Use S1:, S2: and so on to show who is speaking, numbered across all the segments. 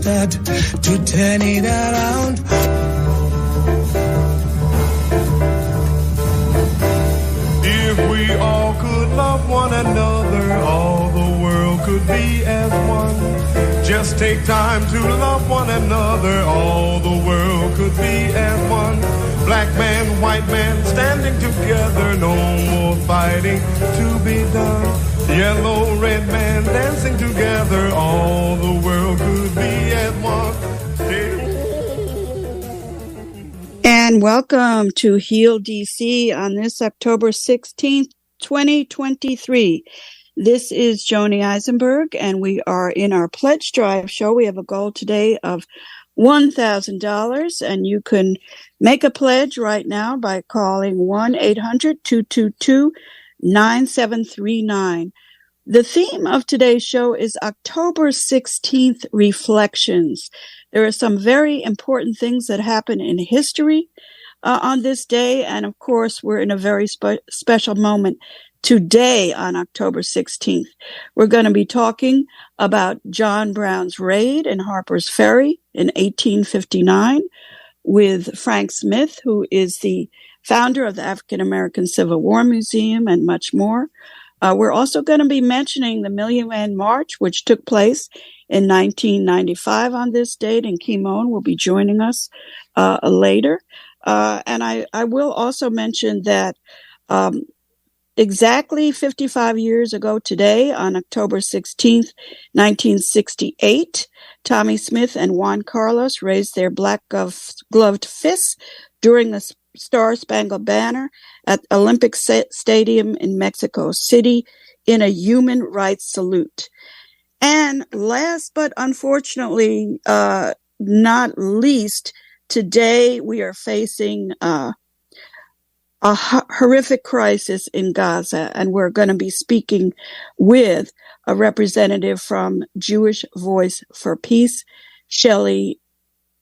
S1: start to turn it around.
S2: If we all could love one another, all the world could be as one. Just take time to love one another, all the world could be as one. Black man, white man, standing together, no more fighting to be done. Yellow, red man, dancing together, all the world could be as one.
S3: And welcome to Heal DC on this October 16th, 2023. This is Joni Eisenberg, and we are in our Pledge Drive show. We have a goal today of $1,000, and you can make a pledge right now by calling 1-800-222-9739. The theme of today's show is October 16th Reflections. There are some very important things that happen in history on this day, and of course, we're in a very special moment today on October 16th. We're going to be talking about John Brown's raid in Harper's Ferry in 1859 with Frank Smith, who is the founder of the African American Civil War Museum, and much more. We're also going to be mentioning the Million Man March, which took place in 1995 on this date, and Kymone will be joining us later. And I will also mention that exactly 55 years ago today, on October 16th, 1968, Tommy Smith and Juan Carlos raised their black-gloved fists during the Star-Spangled Banner at Olympic Stadium in Mexico City in a human rights salute. And last but unfortunately not least, today we are facing a horrific crisis in Gaza, and we're going to be speaking with a representative from Jewish Voice for Peace, Shelley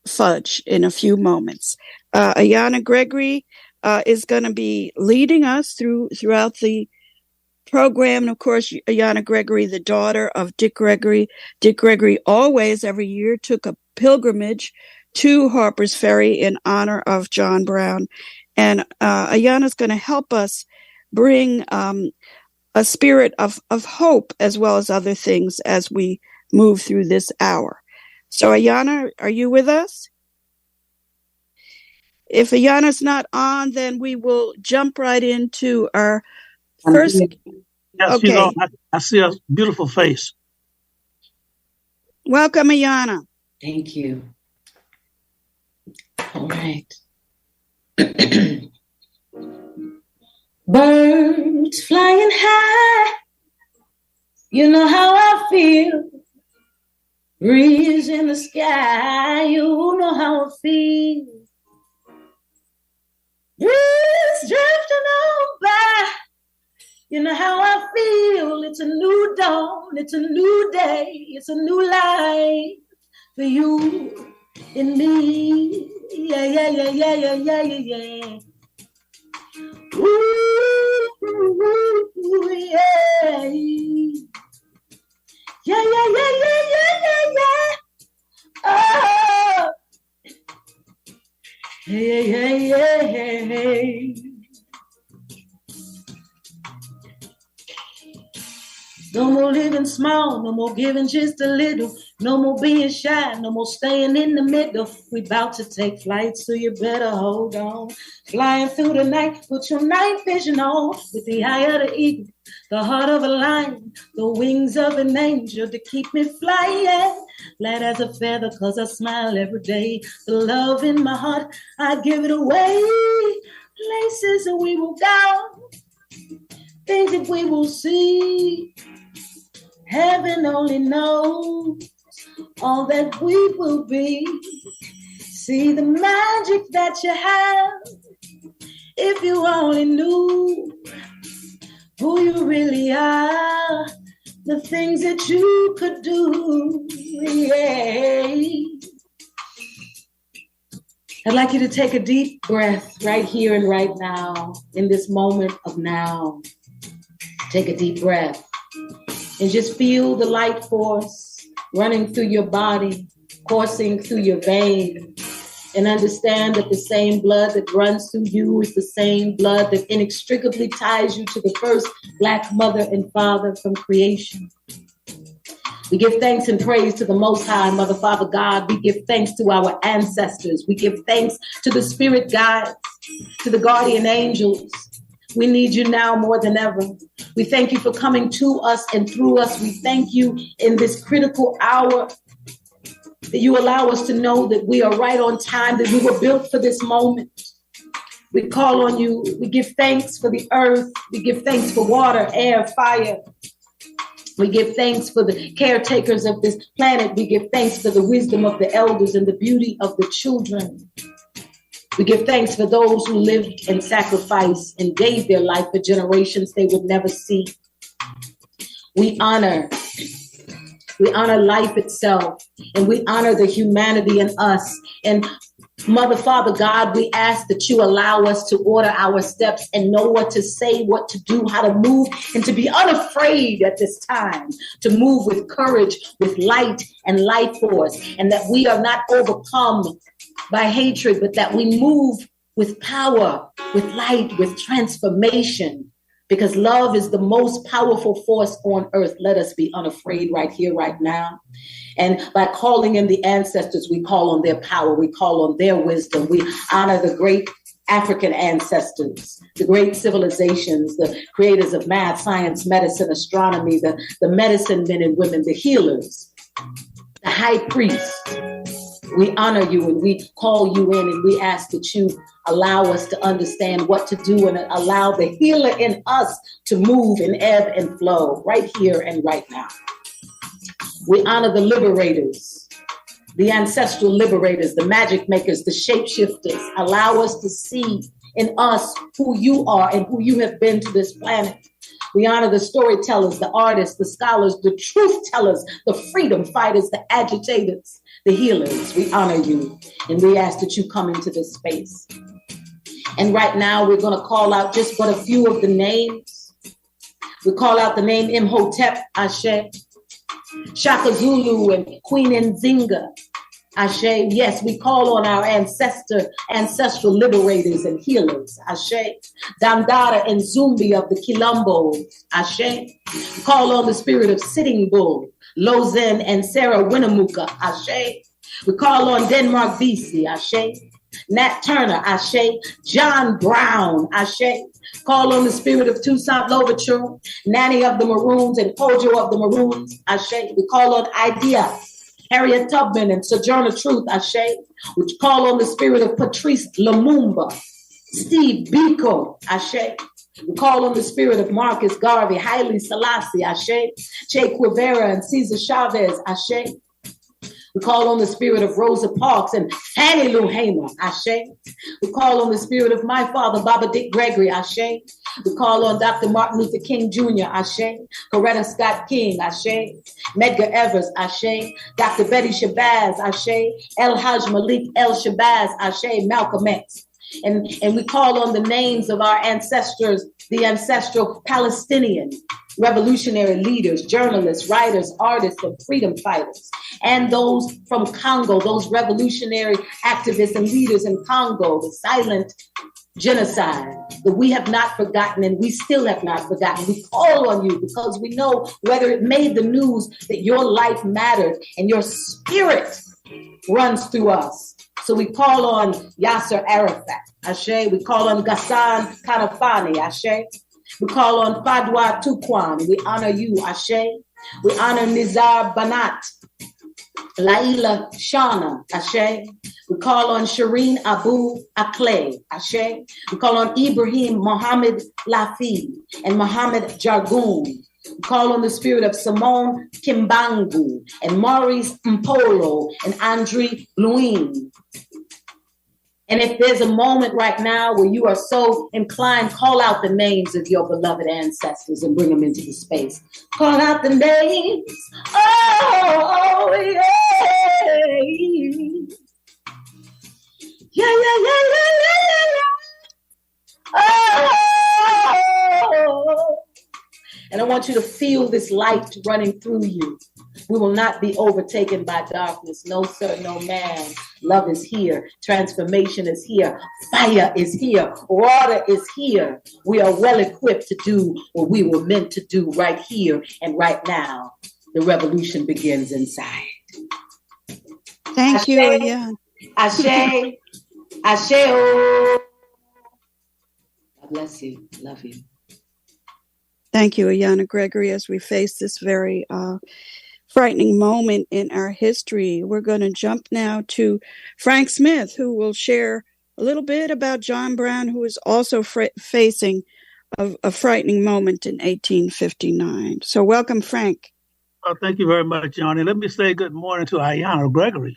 S3: Fudge, in a few moments. Ayanna Gregory is going to be leading us throughout the program. And of course, Ayanna Gregory, the daughter of Dick Gregory. Dick Gregory always, every year, took a pilgrimage to Harper's Ferry in honor of John Brown. And Ayanna's going to help us bring a spirit of hope as well as other things as we move through this hour. So, Ayanna, are you with us? If Ayanna's not on, then we will jump right into our first.
S4: Yes, okay. I see a beautiful face.
S3: Welcome, Ayanna.
S5: Thank you. All right. Birds flying high, you know how I feel. Breeze in the sky, you know how I feel. Breeze drifting on by, you know how I feel. It's a new dawn, it's a new day, it's a new life for you and me. Yeah, yeah, yeah, yeah, yeah, yeah, yeah, yeah. Ooh, yeah. Yeah, yeah, yeah, yeah, yeah, yeah, yeah. Oh. Hey, hey, hey, hey, hey. No more living small, no more giving just a little, no more being shy, no more staying in the middle. We about to take flight, so you better hold on. Flying through the night, put your night vision on. With the eye of the eagle, the heart of a lion, the wings of an angel to keep me flying. Light as a feather, cause I smile every day. The love in my heart, I give it away. Places that we will go, things that we will see. Heaven only knows all that we will be. See the magic that you have. If you only knew who you really are, the things that you could do. Yeah. I'd like you to take a deep breath right here and right now, in this moment of now. Take a deep breath and just feel the light force running through your body, coursing through your veins. And understand that the same blood that runs through you is the same blood that inextricably ties you to the first Black mother and father from creation. We give thanks and praise to the Most High, Mother, Father, God. We give thanks to our ancestors. We give thanks to the spirit guides, to the guardian angels. We need you now more than ever. We thank you for coming to us and through us. We thank you in this critical hour that you allow us to know that we are right on time, that we were built for this moment. We call on you. We give thanks for the earth. We give thanks for water, air, fire. We give thanks for the caretakers of this planet. We give thanks for the wisdom of the elders and the beauty of the children. We give thanks for those who lived and sacrificed and gave their life for generations they would never see. We honor life itself, and we honor the humanity in us. And Mother, Father, God, we ask that you allow us to order our steps and know what to say, what to do, how to move, and to be unafraid at this time, to move with courage, with light and life force, and that we are not overcome by hatred, but that we move with power, with light, with transformation. Because love is the most powerful force on earth. Let us be unafraid right here, right now. And by calling in the ancestors, we call on their power. We call on their wisdom. We honor the great African ancestors, the great civilizations, the creators of math, science, medicine, astronomy, the medicine men and women, the healers, the high priest. We honor you and we call you in, and we ask that you allow us to understand what to do and allow the healer in us to move and ebb and flow right here and right now. We honor the liberators, the ancestral liberators, the magic makers, the shapeshifters. Allow us to see in us who you are and who you have been to this planet. We honor the storytellers, the artists, the scholars, the truth tellers, the freedom fighters, the agitators, the healers. We honor you, and we ask that you come into this space. And right now, we're going to call out just but a few of the names. We call out the name Imhotep, Ashe, Shaka Zulu, and Queen Nzinga, Ashe. Yes, we call on our ancestral liberators and healers, Ashe. Dandara and Zumbi of the Quilombo, Ashe. We call on the spirit of Sitting Bull, Lozen and Sarah Winnemucca, Ashe. We call on Denmark BC, Ashe. Nat Turner, Ashe. John Brown, Ashe. Call on the spirit of Toussaint Louverture, Nanny of the Maroons and Kojo of the Maroons, Ashe. We call on Idea, Harriet Tubman and Sojourner Truth, Ashe. We call on the spirit of Patrice Lumumba, Steve Biko, Ashe. We call on the spirit of Marcus Garvey, Haile Selassie, Ashe. Che Guevara and Cesar Chavez, Ashe. We call on the spirit of Rosa Parks and Fannie Lou Hamer, Ashe. We call on the spirit of my father, Baba Dick Gregory, Ashe. We call on Dr. Martin Luther King Jr., Ashe. Coretta Scott King, Ashe. Medgar Evers, Ashe. Dr. Betty Shabazz, Ashe. El Haj Malik El Shabazz, Ashe. Malcolm X. And we call on the names of our ancestors, the ancestral Palestinian revolutionary leaders, journalists, writers, artists, and freedom fighters, and those from Congo, those revolutionary activists and leaders in Congo, the silent genocide that we have not forgotten and we still have not forgotten. We call on you because we know whether it made the news that your life mattered and your spirit runs through us. So we call on Yasser Arafat, Ashe. We call on Ghassan Kanafani, Ashe. We call on Fadwa Tuqwan. We honor you, Ashe. We honor Nizar Banat, Laila Shana, Ashe. We call on Shireen Abu Akleh, Ashe. We call on Ibrahim Mohammed Lafi and Mohammed Jargoon. We call on the spirit of Simone Kimbangu and Maurice Mpolo and Andre Bluin. And if there's a moment right now where you are so inclined, call out the names of your beloved ancestors and bring them into the space. Call out the names. Oh, yeah. Yeah, yeah, yeah, yeah, yeah, yeah. Oh. And I want you to feel this light running through you. We will not be overtaken by darkness. No, sir, no man. Love is here. Transformation is here. Fire is here. Water is here. We are well equipped to do what we were meant to do right here and right now. The revolution begins inside.
S3: Thank you, Ayanna.
S5: Ashe. Ashe. God bless you. Love you.
S3: Thank you, Ayanna Gregory. As we face this very frightening moment in our history, we're going to jump now to Frank Smith, who will share a little bit about John Brown, who is also facing a frightening moment in 1859. So welcome, Frank.
S4: Thank you very much, Johnny. Let me say good morning to Ayanna Gregory.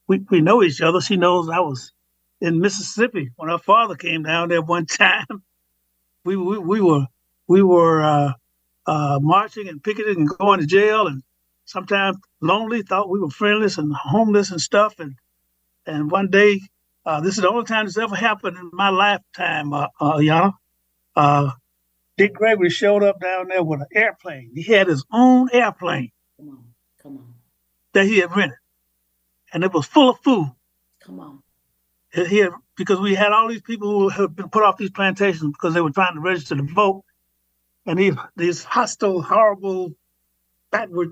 S4: We know each other. She knows I was in Mississippi when her father came down there one time. We were marching and picketing and going to jail, and sometimes lonely, thought we were friendless and homeless and stuff. And one day, this is the only time this ever happened in my lifetime, Ayanna. Dick Gregory showed up down there with an airplane. He had his own airplane.
S5: Come on.
S4: That he had rented. And it was full of food.
S5: Come on.
S4: Because we had all these people who had been put off these plantations because they were trying to register to vote. And these hostile, horrible, backward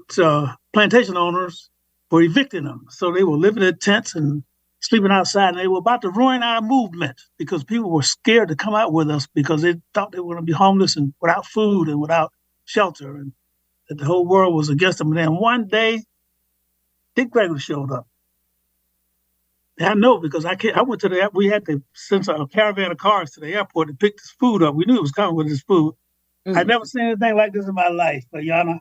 S4: plantation owners were evicting them. So they were living in tents and sleeping outside, and they were about to ruin our movement because people were scared to come out with us because they thought they were going to be homeless and without food and without shelter, and that the whole world was against them. And then one day, Dick Gregory showed up. And I know because I went to the airport. We had to send a caravan of cars to the airport to pick this food up. We knew it was coming with this food. Mm-hmm. I'd never seen anything like this in my life, Ayanna.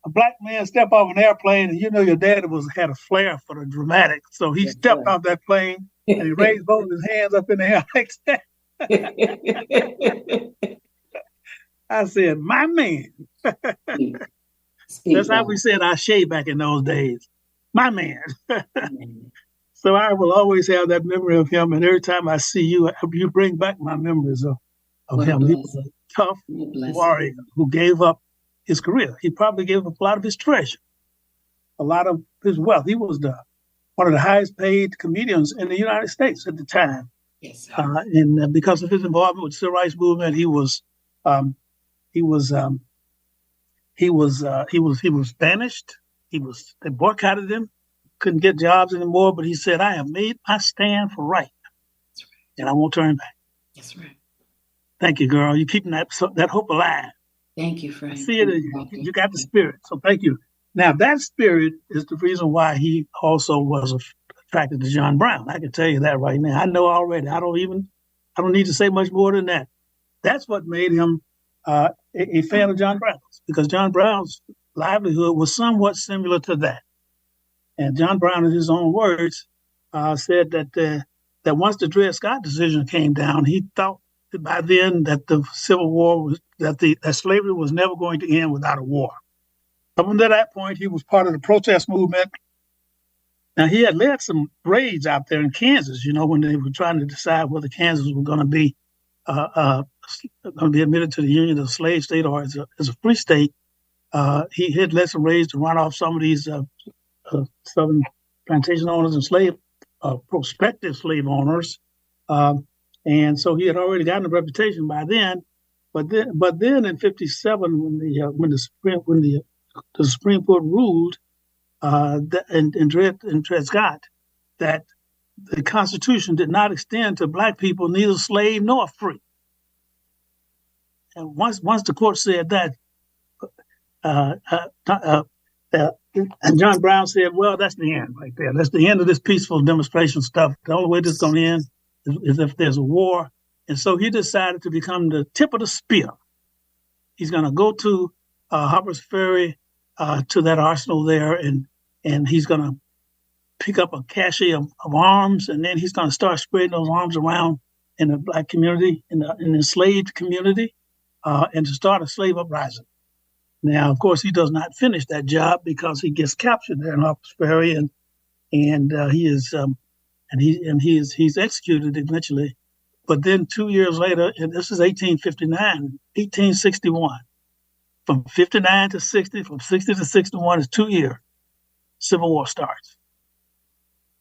S4: A black man step off an airplane, and you know your dad had a flair for the dramatic. So he stepped off that plane and he raised both of his hands up in the air like that. I said, my man. That's how we said Ashe back in those days. My man. So I will always have that memory of him. And every time I see you, you bring back my memories of him. He was a tough warrior who gave up his career. He probably gave up a lot of his treasure, a lot of his wealth. He was one of the highest paid comedians in the United States at the time.
S5: Yes.
S4: And because of his involvement with the civil rights movement, he was banished. They boycotted him, couldn't get jobs anymore. But he said, "I have made my stand for right, and I won't turn back."
S5: That's right.
S4: Thank you, girl. You're keeping that hope alive.
S5: Thank you, Frank.
S4: I see it. You got the spirit. So thank you. Now that spirit is the reason why he also was attracted to John Brown. I can tell you that right now. I know already. I don't need to say much more than that. That's what made him a fan of John Brown's, because John Brown's livelihood was somewhat similar to that. And John Brown, in his own words, said that once the Dred Scott decision came down, he thought that by then that the Civil War that slavery was never going to end without a war. Up until that point, he was part of the protest movement. Now, he had led some raids out there in Kansas, when they were trying to decide whether Kansas was going to be admitted to the Union as a slave state or as a free state. He had led some raids to run off some of these southern plantation owners and prospective slave owners. And so he had already gotten a reputation by then. But then in '57, when the Supreme Court ruled in Dred Scott that the Constitution did not extend to black people, neither slave nor free. And once the court said that, and John Brown said, "Well, that's the end right there. That's the end of this peaceful demonstration stuff. The only way this is going to end is if there's a war." And so he decided to become the tip of the spear. He's going to go to Harper's Ferry, to that arsenal there, and he's going to pick up a cache of arms, and then he's going to start spreading those arms around in the black community, in the enslaved community, and to start a slave uprising. Now, of course, he does not finish that job because he gets captured there in Harper's Ferry, and he's executed eventually. But then 2 years later, and this is 1859, 1861, from 59 to 60, from 60 to 61 is 2 years. Civil War starts.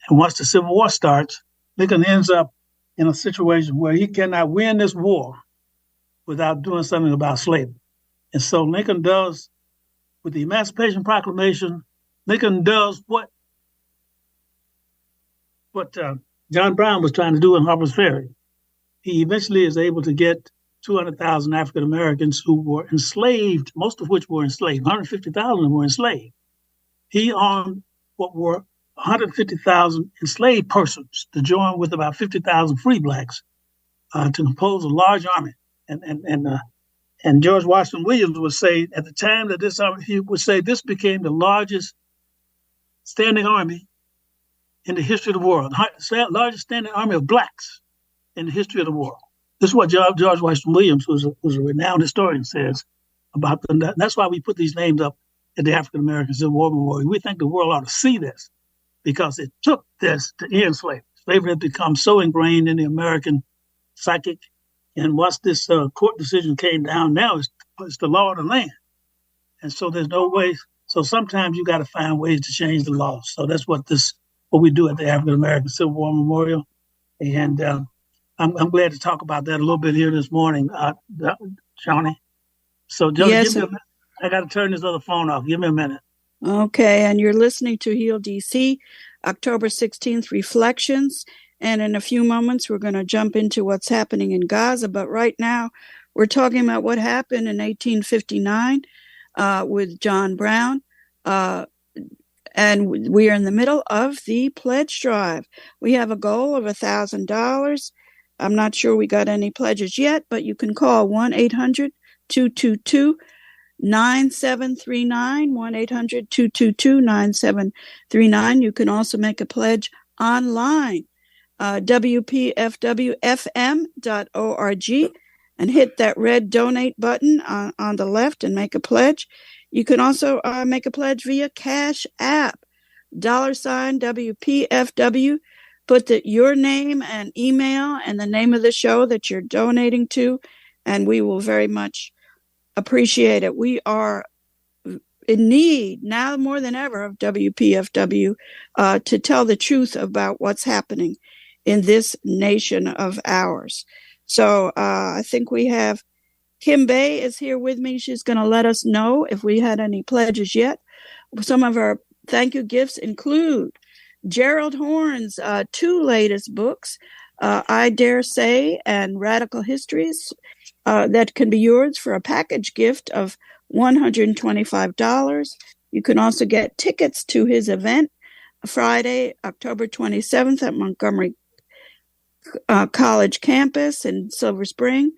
S4: And once the Civil War starts, Lincoln ends up in a situation where he cannot win this war without doing something about slavery. And so Lincoln does, with the Emancipation Proclamation, Lincoln does what John Brown was trying to do in Harper's Ferry. He eventually is able to get 200,000 African Americans who were enslaved, most of which were enslaved. 150,000 were enslaved. He armed what were 150,000 enslaved persons to join with about 50,000 free blacks to compose a large army. And George Washington Williams would say at the time that this army, he would say this became the largest standing army in the history of the world, the largest standing army of blacks in the history of the world. This is what George Washington Williams, who's a renowned historian, says about them. That's why we put these names up at the African American Civil War Memorial. We think the world ought to see this because it took this to end slavery. Slavery has become so ingrained in the American psychic. And once this court decision came down, now it's the law of the land. And so there's no way. So sometimes you got to find ways to change the law. So that's what we do at the African American Civil War Memorial. And I'm glad to talk about that a little bit here this morning, Shawnee. So, Joe,
S3: yes.
S4: I got to turn this other phone off. Give me a minute.
S3: Okay, and you're listening to Heal DC, October 16th Reflections. And in a few moments, we're going to jump into what's happening in Gaza. But right now, we're talking about what happened in 1859 with John Brown. And we are in the middle of the pledge drive. We have a goal of $1,000. I'm not sure we got any pledges yet, but you can call 1-800-222-9739, 1-800-222-9739. You can also make a pledge online, WPFWFM.org, and hit that red donate button on the left and make a pledge. You can also make a pledge via Cash App, $ WPFW. Put your name and email and the name of the show that you're donating to, and we will very much appreciate it. We are in need now more than ever of WPFW to tell the truth about what's happening in this nation of ours. So I think we have Kim Bay is here with me. She's going to let us know if we had any pledges yet. Some of our thank you gifts include Gerald Horn's 2 latest books, I Dare Say and Radical Histories, that can be yours for a package gift of $125. You can also get tickets to his event Friday, October 27th at Montgomery College campus in Silver Spring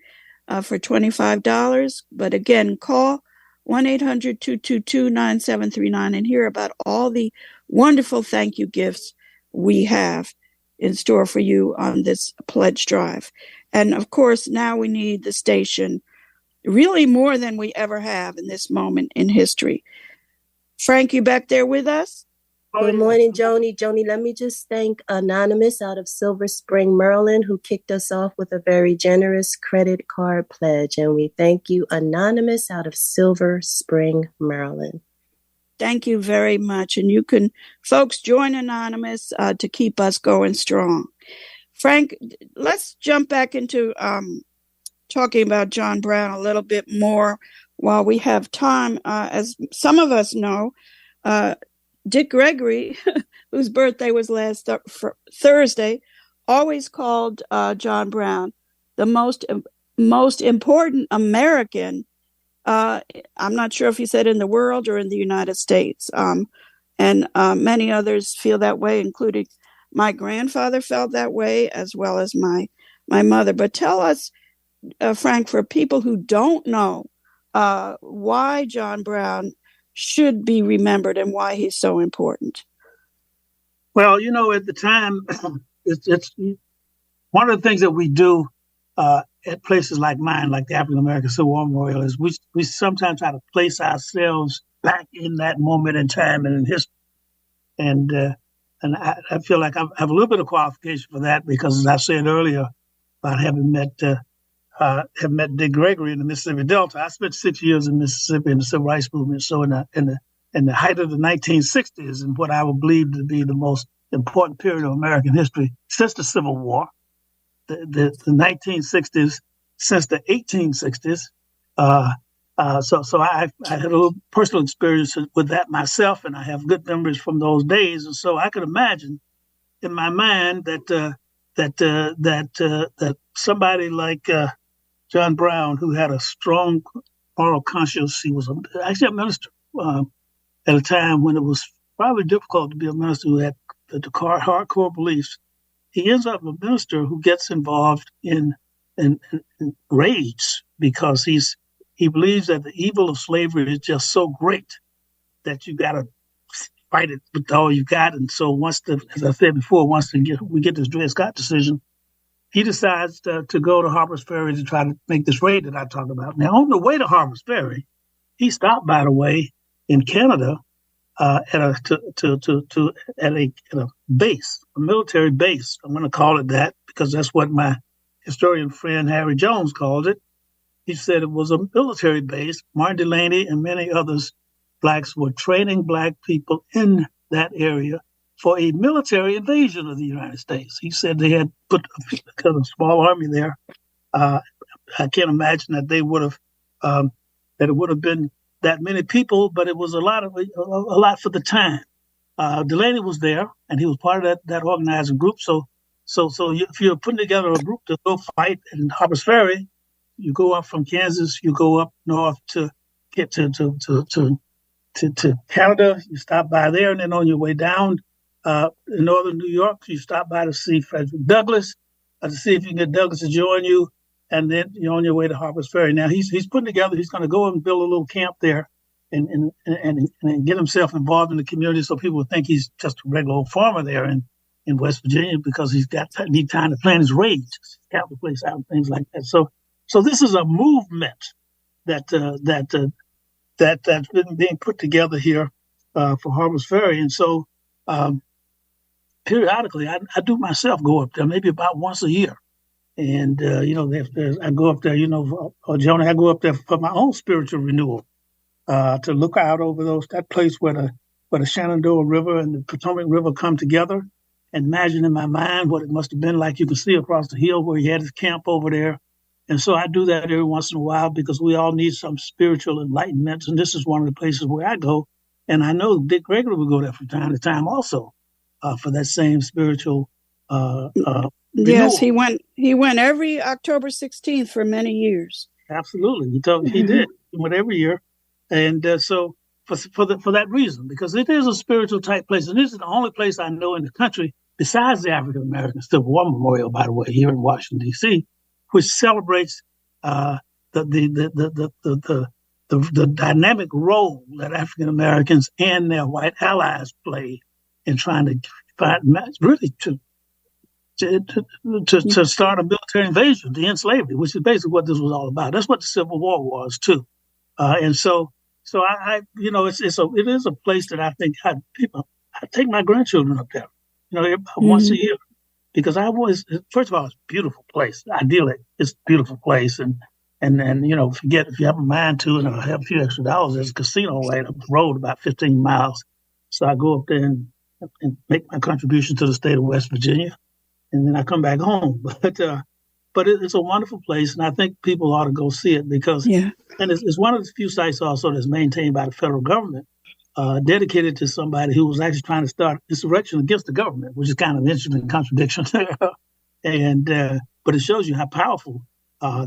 S3: for $25. But again, call 1-800-222-9739 and hear about all the wonderful thank you gifts we have in store for you on this pledge drive. And of course, now we need the station really more than we ever have in this moment in history. Frank, you back there with us?
S6: Good morning, Joni. Joni, let me just thank Anonymous out of Silver Spring, Maryland, who kicked us off with a very generous credit card pledge. And we thank you, Anonymous out of Silver Spring, Maryland.
S3: Thank you very much. And you can, folks, join Anonymous to keep us going strong. Frank, let's jump back into talking about John Brown a little bit more while we have time. As some of us know, Dick Gregory, whose birthday was last Thursday, always called John Brown the most important American. I'm not sure if he said in the world or in the United States. And many others feel that way, including my grandfather felt that way, as well as my mother. But tell us, Frank, for people who don't know why John Brown should be remembered and why he's so important.
S4: Well, you know, at the time, it's one of the things that we do at places like mine, like the African American Civil War Memorial, is we sometimes try to place ourselves back in that moment in time and in history. And I feel like I have a little bit of qualification for that because, as I said earlier, about having met have met Dick Gregory in the Mississippi Delta. I spent 6 years in Mississippi in the civil rights movement. So in the height of the 1960s, and what I would believe to be the most important period of American history since the Civil War, the 1960s, since the 1860s. So I had a little personal experience with that myself, and I have good memories from those days. And so I could imagine in my mind that somebody like John Brown, who had a strong moral conscience, he was actually a minister at a time when it was probably difficult to be a minister who had the hardcore beliefs. He ends up a minister who gets involved in raids because he believes that the evil of slavery is just so great that you got to fight it with all you got. And so as I said before, we get this Dred Scott decision, he decides to go to Harper's Ferry to try to make this raid that I talked about. Now, on the way to Harper's Ferry, he stopped, by the way, in Canada at a base, a military base. I'm going to call it that because that's what my historian friend Harry Jones called it. He said it was a military base. Martin Delany and many others, blacks, were training black people in that area for a military invasion of the United States. He said they had put a small army there. I can't imagine that they would have that it would have been that many people, but it was a lot for the time. Delany was there, and he was part of that organizing group. So if you're putting together a group to go fight in Harper's Ferry, you go up from Kansas, you go up north to get to Canada. You stop by there, and then on your way down in northern New York, you stop by to see Frederick Douglass, to see if you can get Douglass to join you, and then you're on your way to Harper's Ferry. Now he's putting together. He's going to go and build a little camp there, and get himself involved in the community, so people would think he's just a regular old farmer there in West Virginia because he's need time to plan his raids, scout the place out, and things like that. So this is a movement that's been being put together here for Harper's Ferry, and so periodically I do myself go up there, maybe about once a year, and I go up there, Jonah, I go up there for my own spiritual renewal, to look out over that place where the Shenandoah River and the Potomac River come together, and imagine in my mind what it must have been like. You can see across the hill where he had his camp over there. And so I do that every once in a while because we all need some spiritual enlightenment. And this is one of the places where I go. And I know Dick Gregory will go there from time to time also for that same spiritual
S3: Yes, he went every October 16th for many years.
S4: Absolutely. He told me he did. He went every year. And so for that reason, because it is a spiritual type place. And this is the only place I know in the country, besides the African American Civil War Memorial, by the way, here in Washington, D.C., which celebrates the dynamic role that African Americans and their white allies play in trying to find, really to start a military invasion to end slavery, which is basically what this was all about. That's what the Civil War was too, and so I it is a place that I think I take my grandchildren up there, once a year. Because first of all, it's a beautiful place. Ideally, it's a beautiful place. And forget if you have a mind to and have a few extra dollars, there's a casino right up the road about 15 miles. So I go up there and make my contribution to the state of West Virginia. And then I come back home. But it's a wonderful place. And I think people ought to go see it because, and it's one of the few sites also that's maintained by the federal government. Dedicated to somebody who was actually trying to start insurrection against the government, which is kind of an interesting contradiction there. But it shows you how powerful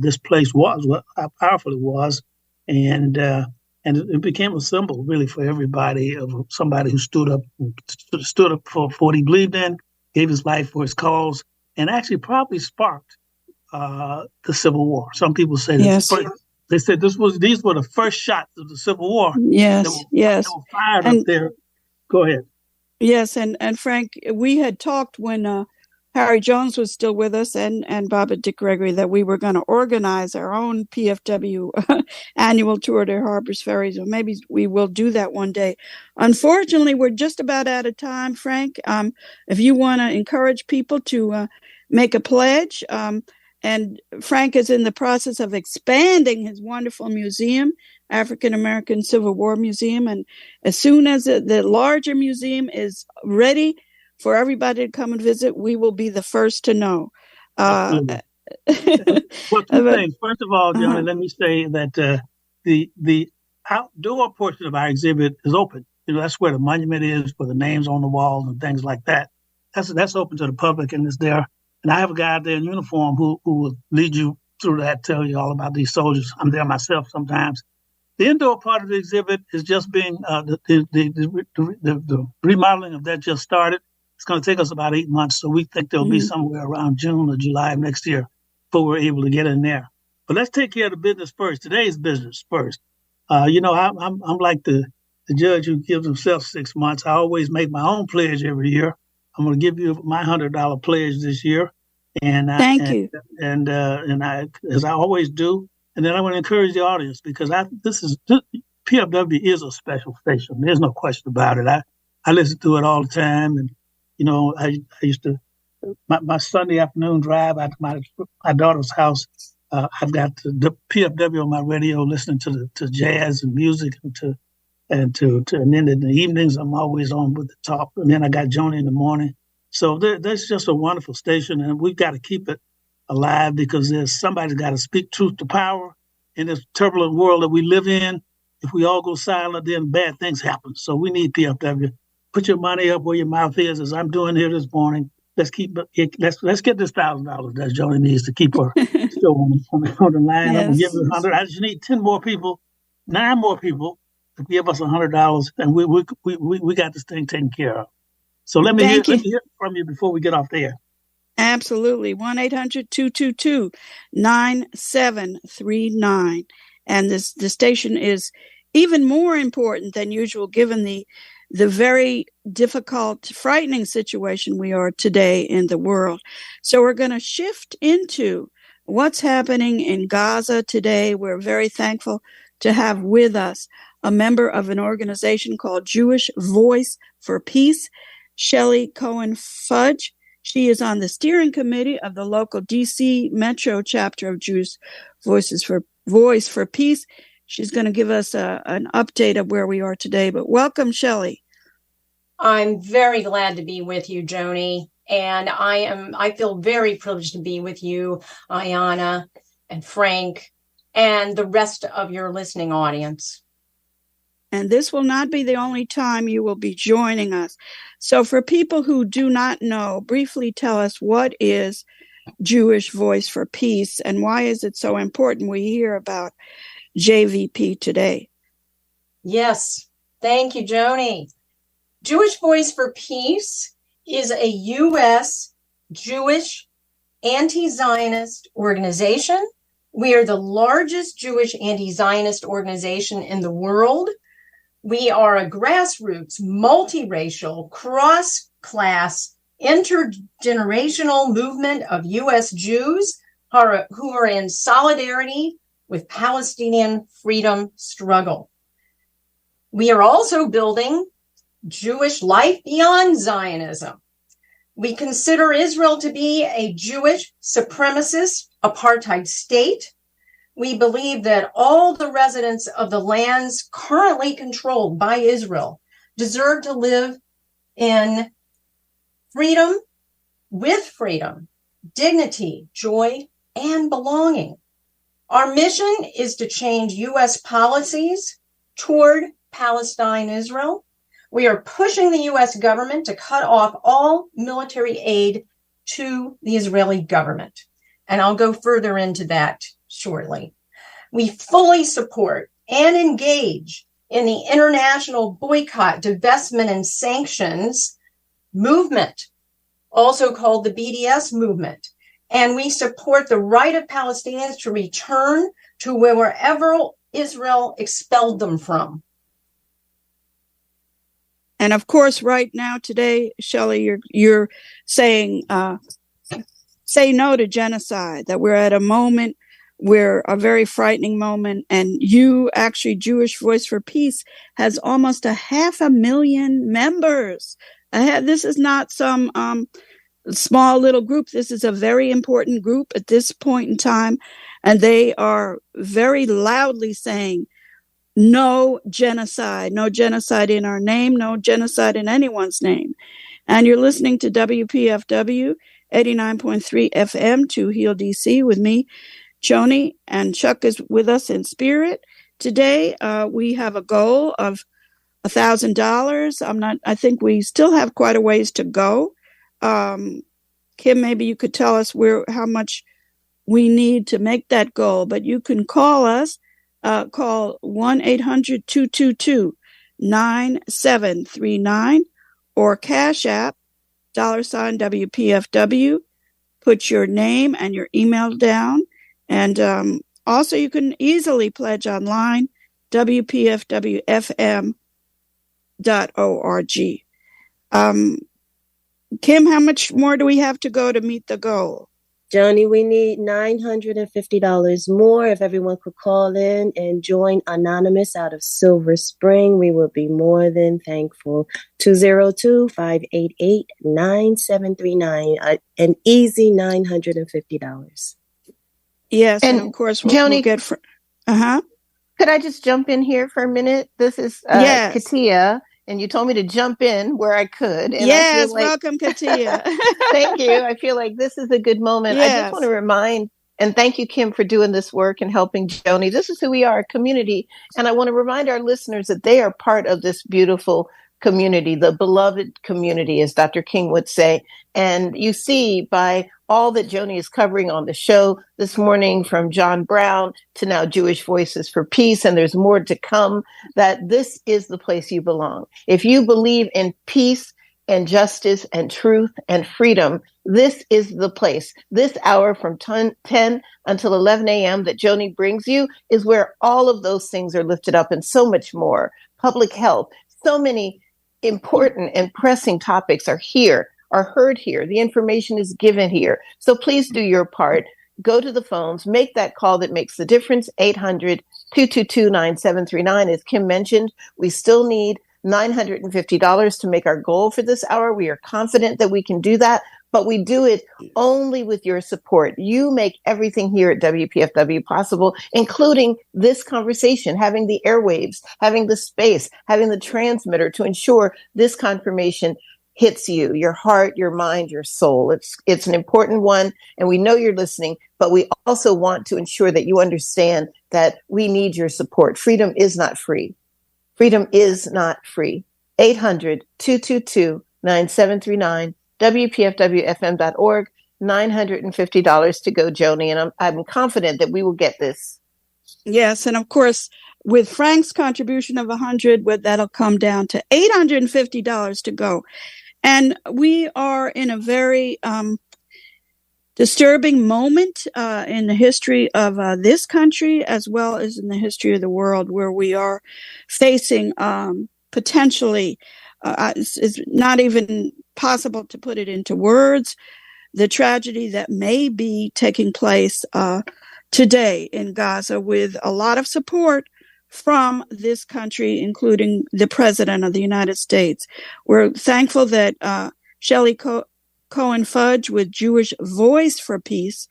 S4: this place was, how powerful it was, and it became a symbol really for everybody of somebody who stood up for what he believed in, gave his life for his cause, and actually probably sparked the Civil War. Some people say they said these were the first shots of the Civil War.
S3: Yes.
S4: They were fired up there. Go ahead.
S3: Yes, and Frank, we had talked when Harry Jones was still with us and Bob and Dick Gregory that we were going to organize our own PFW annual tour to Harper's Ferry. So maybe we will do that one day. Unfortunately, we're just about out of time, Frank. If you want to encourage people to make a pledge, And Frank is in the process of expanding his wonderful museum, African American Civil War Museum. And as soon as the larger museum is ready for everybody to come and visit, we will be the first to know.
S4: Well, two things. First of all, Johnny, let me say that the outdoor portion of our exhibit is open. That's where the monument is, where the names on the walls and things like that. That's open to the public, and it's there. And I have a guy out there in uniform who will lead you through that, tell you all about these soldiers. I'm there myself sometimes. The indoor part of the exhibit is just being the remodeling of that just started. It's going to take us about 8 months, so we think there'll be somewhere around June or July of next year before we're able to get in there. But let's take care of the business first. Today's business first. I'm like the judge who gives himself 6 months. I always make my own pledge every year. I'm going to give you my $100 pledge this year, and
S3: thank you.
S4: And I, as I always do, and then I want to encourage the audience because PFW is a special station. There's no question about it. I listen to it all the time, and I used to my Sunday afternoon drive out to my daughter's house. I've got the PFW on my radio, listening to jazz and music, and then in the evenings I'm always on with the talk, and then I got Joni in the morning. So that's just a wonderful station, and we've got to keep it alive because somebody's got to speak truth to power in this turbulent world that we live in. If we all go silent, then bad things happen. So we need PFW. Put your money up where your mouth is, as I'm doing here this morning. Let's get this $1,000 that Joni needs to keep her show on the line. Yes. I'm gonna give her 100. I just need 9 more people to give us $100, and we got this thing taken care of. So let me hear from you before we get off the air.
S3: Absolutely. 1-800-222-9739. And the station is even more important than usual, given the very difficult, frightening situation we are today in the world. So we're going to shift into what's happening in Gaza today. We're very thankful to have with us a member of an organization called Jewish Voice for Peace, Shelley Cohen Fudge. She is on the steering committee of the local D.C. Metro chapter of Jewish Voice for Peace. She's going to give us an update of where we are today. But welcome, Shelley.
S7: I'm very glad to be with you, Joni. And I feel very privileged to be with you, Ayanna and Frank, and the rest of your listening audience.
S3: And this will not be the only time you will be joining us. So for people who do not know, briefly tell us, what is Jewish Voice for Peace and why is it so important we hear about JVP today?
S7: Yes. Thank you, Joni. Jewish Voice for Peace is a U.S. Jewish anti-Zionist organization. We are the largest Jewish anti-Zionist organization in the world. We are a grassroots, multiracial, cross-class, intergenerational movement of U.S. Jews who are in solidarity with Palestinian freedom struggle. We are also building Jewish life beyond Zionism. We consider Israel to be a Jewish supremacist apartheid state. We believe that all the residents of the lands currently controlled by Israel deserve to live in freedom, with freedom, dignity, joy, and belonging. Our mission is to change U.S. policies toward Palestine-Israel. We are pushing the U.S. government to cut off all military aid to the Israeli government. And I'll go further into that shortly. We fully support and engage in the international boycott, divestment, and sanctions movement, also called the BDS movement. And we support the right of Palestinians to return to wherever Israel expelled them from.
S3: And of course, right now, today, Shelley, you're saying, say no to genocide, that we're at a moment where a very frightening moment. And you actually, Jewish Voice for Peace, has almost 500,000 members. This is not some small little group. This is a very important group at this point in time, and they are very loudly saying, no genocide in our name, no genocide in anyone's name. And you're listening to WPFW 89.3 FM to Heal DC with me, Joni, and Chuck is with us in spirit. Today, we have a goal of $1,000. I think we still have quite a ways to go. Kim, maybe you could tell us how much we need to make that goal, but you can call us, call 1-800-222-9739 or Cash App, $WPFW, put your name and your email down. And also you can easily pledge online, WPFWFM.org. Kim, how much more do we have to go to meet the goal?
S6: Joni, we need $950 more. If everyone could call in and join Anonymous out of Silver Spring, we will be more than thankful. 202-588-9739, an easy $950.
S3: Yes, and of course we'll get
S8: Could I just jump in here for a minute? This is Katia. And you told me to jump in where I could. And
S3: yes, welcome, Katia.
S8: Thank you. I feel like this is a good moment. Yes. I just want to remind, and thank you, Kim, for doing this work and helping Joni. This is who we are, a community. And I want to remind our listeners that they are part of this beautiful community, the beloved community, as Dr. King would say. And you see by all that Joni is covering on the show this morning, from John Brown to now Jewish Voices for Peace, and there's more to come, that this is the place you belong. If you believe in peace and justice and truth and freedom, this is the place. This hour from 10 until 11 a.m. that Joni brings you is where all of those things are lifted up and so much more. Public health, so many important and pressing topics are heard here. The information is given here. So please do your part. Go to the phones, make that call that makes the difference. 800-222-9739. As Kim mentioned, we still need $950 to make our goal for this hour. We are confident that we can do that, but we do it only with your support. You make everything here at WPFW possible, including this conversation, having the airwaves, having the space, having the transmitter to ensure this confirmation hits you, your heart, your mind, your soul. It's an important one, and we know you're listening, but we also want to ensure that you understand that we need your support. Freedom is not free. Freedom is not free. 800-222-9739, WPFWFM.org, $950 to go, Joni, and I'm confident that we will get this.
S3: Yes, and of course, with Frank's contribution of $100, that'll come down to $850 to go. And we are in a very disturbing moment in the history of this country, as well as in the history of the world, where we are facing potentially, it's not even possible to put it into words, the tragedy that may be taking place today in Gaza, with a lot of support from this country, including the President of the United States. We're thankful that Shelley Cohen Fudge with Jewish Voice for Peace,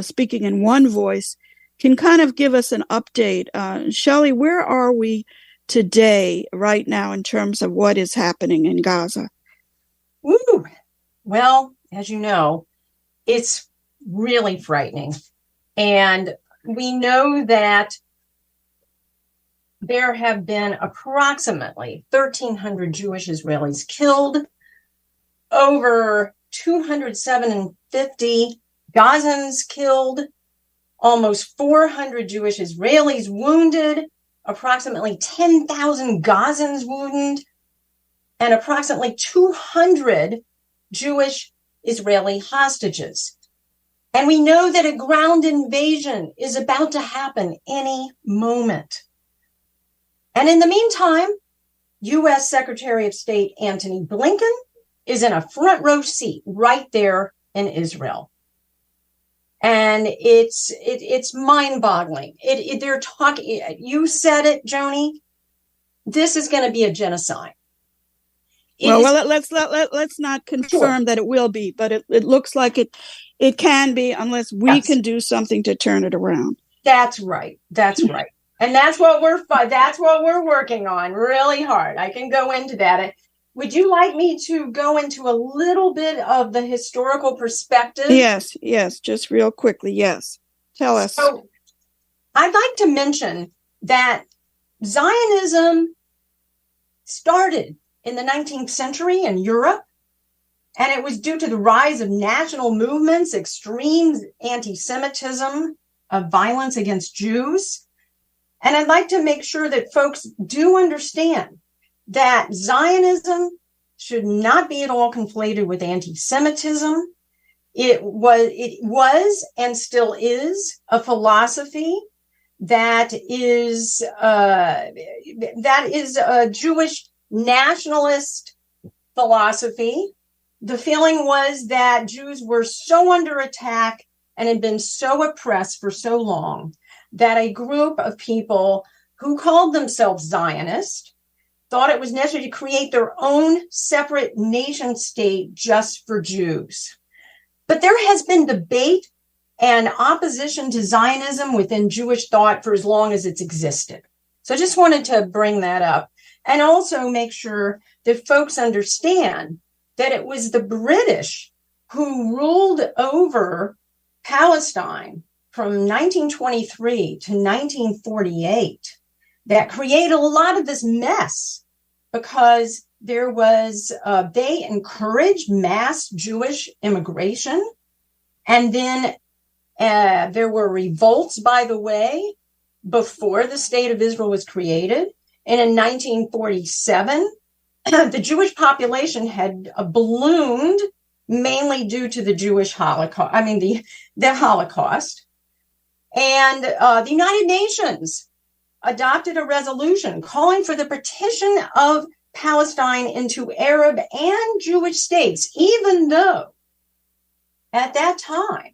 S3: speaking in one voice, can kind of give us an update. Shelley, where are we today, right now, in terms of what is happening in Gaza?
S7: Ooh. Well, as you know, it's really frightening. And we know that there have been approximately 1,300 Jewish Israelis killed, over 250 Gazans killed, almost 400 Jewish Israelis wounded, approximately 10,000 Gazans wounded, and approximately 200 Jewish Israeli hostages. And we know that a ground invasion is about to happen any moment. And in the meantime, U.S. Secretary of State Antony Blinken is in a front row seat right there in Israel. And it's mind-boggling. They're talking, you said it, Joni, this is going to be a genocide.
S3: Let's not confirm that it will be, but it looks like it can be, unless we can do something to turn it around.
S7: That's right. And that's what we're working on really hard. I can go into that. Would you like me to go into a little bit of the historical perspective?
S3: Yes, just real quickly. Yes. Tell us.
S7: So I'd like to mention that Zionism started in the 19th century in Europe, and it was due to the rise of national movements, extreme anti-Semitism, of violence against Jews. And I'd like to make sure that folks do understand that Zionism should not be at all conflated with anti-Semitism. It was and still is a philosophy that is a Jewish nationalist philosophy. The feeling was that Jews were so under attack and had been so oppressed for so long that a group of people who called themselves Zionists thought it was necessary to create their own separate nation state just for Jews. But there has been debate and opposition to Zionism within Jewish thought for as long as it's existed. So I just wanted to bring that up and also make sure that folks understand that it was the British who ruled over Palestine from 1923 to 1948 that created a lot of this mess, because there was, they encouraged mass Jewish immigration. And then there were revolts, by the way, before the state of Israel was created. And in 1947, the Jewish population had ballooned, mainly due to the Jewish Holocaust, the Holocaust. And the United Nations adopted a resolution calling for the partition of Palestine into Arab and Jewish states, even though at that time,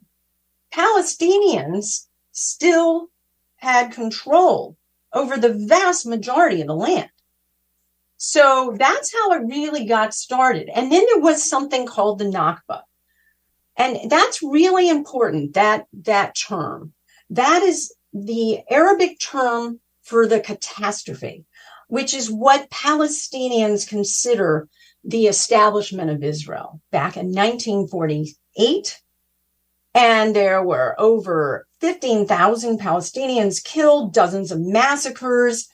S7: Palestinians still had control over the vast majority of the land. So that's how it really got started. And then there was something called the Nakba. And that's really important, that term. That is the Arabic term for the catastrophe, which is what Palestinians consider the establishment of Israel back in 1948. And there were over 15,000 Palestinians killed, dozens of massacres.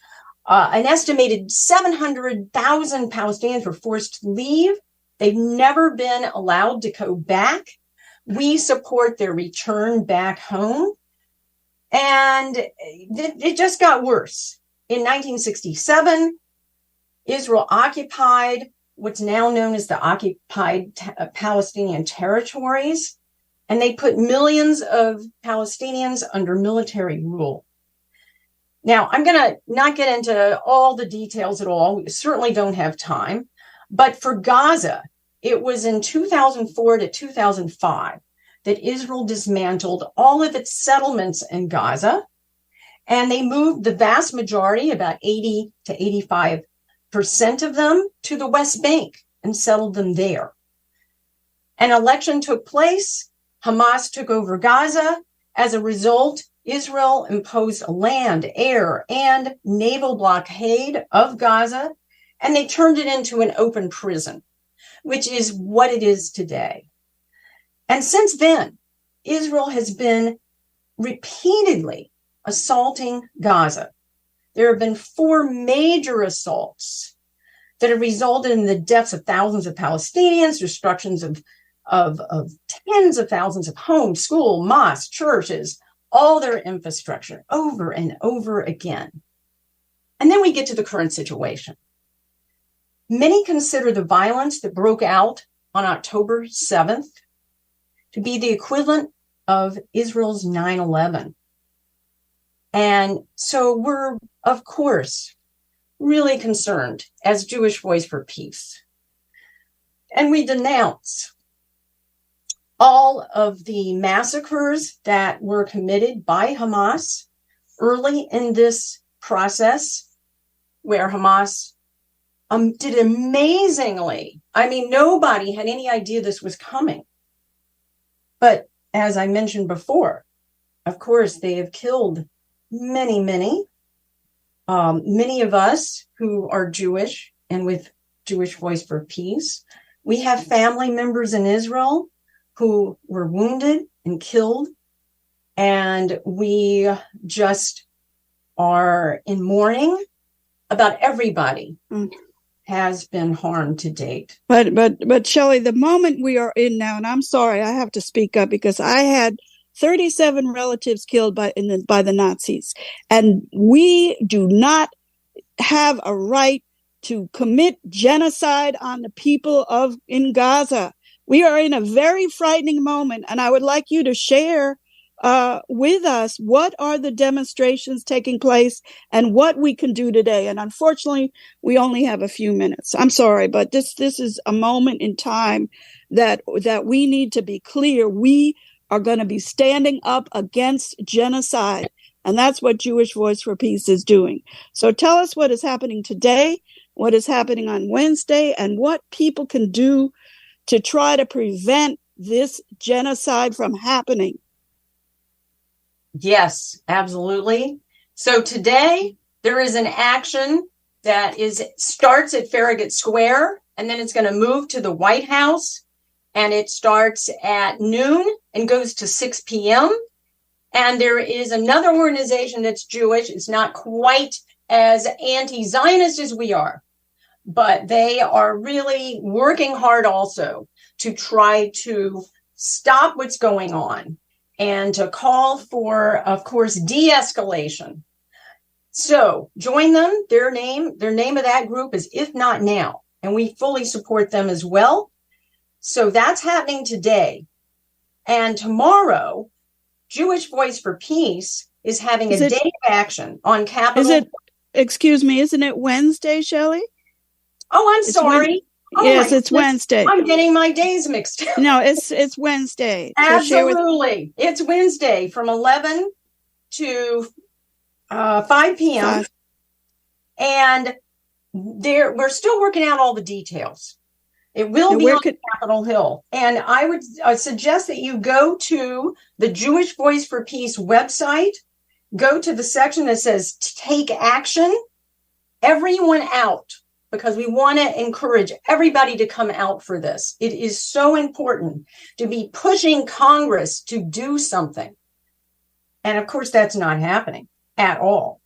S7: An estimated 700,000 Palestinians were forced to leave. They've never been allowed to go back. We support their return back home. And it just got worse. In 1967, Israel occupied what's now known as the occupied Palestinian territories, and they put millions of Palestinians under military rule. Now, I'm going to not get into all the details at all. We certainly don't have time. But for Gaza, it was in 2004 to 2005 that Israel dismantled all of its settlements in Gaza, and they moved the vast majority, about 80 to 85% of them, to the West Bank and settled them there. An election took place. Hamas took over Gaza. As a result, Israel imposed a land, air, and naval blockade of Gaza, and they turned it into an open prison, which is what it is today. And since then, Israel has been repeatedly assaulting Gaza. There have been 4 major assaults that have resulted in the deaths of thousands of Palestinians, destructions of tens of thousands of homes, schools, mosques, churches, all their infrastructure over and over again. And then we get to the current situation. Many consider the violence that broke out on October 7th to be the equivalent of Israel's 9/11. And so we're, of course, really concerned as Jewish Voice for Peace. And we denounce all of the massacres that were committed by Hamas early in this process, where Hamas did amazingly. I mean, nobody had any idea this was coming. But as I mentioned before, of course, they have killed many, many. Many of us who are Jewish and with Jewish Voice for Peace, we have family members in Israel who were wounded and killed. And we just are in mourning about everybody has been harmed to date.
S3: But Shelley, the moment we are in now, and I'm sorry, I have to speak up because I had 37 relatives killed by the Nazis, and we do not have a right to commit genocide on the people in Gaza. We are in a very frightening moment, and I would like you to share with us what are the demonstrations taking place and what we can do today. And unfortunately, we only have a few minutes. I'm sorry, but this is a moment in time that we need to be clear. We are going to be standing up against genocide, and that's what Jewish Voice for Peace is doing. So tell us what is happening today, what is happening on Wednesday, and what people can do to try to prevent this genocide from happening.
S7: Yes, absolutely. So today there is an action that starts at Farragut Square, and then it's going to move to the White House, and it starts at noon and goes to 6 p.m. And there is another organization that's Jewish. It's not quite as anti-Zionist as we are, but they are really working hard also to try to stop what's going on and to call for, of course, de-escalation. So join them. Their name of that group is If Not Now, and we fully support them as well. So that's happening today. And tomorrow, Jewish Voice for Peace is having a day of action on Capitol.
S3: Excuse me, isn't it Wednesday, Shelley?
S7: Oh, I'm sorry.
S3: Yes, it's Wednesday.
S7: I'm getting my days mixed.
S3: No, it's Wednesday.
S7: Absolutely. It's Wednesday from 11 to 5 p.m. And we're still working out all the details. It will be on Capitol Hill. And I would suggest that you go to the Jewish Voice for Peace website, go to the section that says Take Action, everyone out, because we want to encourage everybody to come out for this. It is so important to be pushing Congress to do something. And of course, that's not happening at all.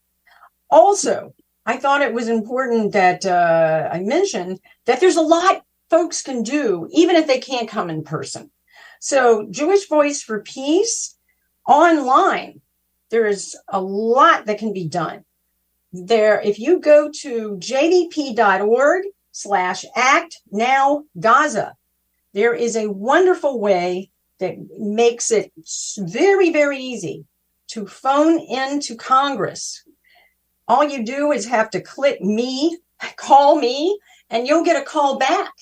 S7: Also, I thought it was important that I mentioned that there's a lot folks can do, even if they can't come in person. So Jewish Voice for Peace online, there is a lot that can be done. There, if you go to jdp.org/ActNowGaza, there is a wonderful way that makes it very, very easy to phone into Congress. All you do is have to call me, and you'll get a call back,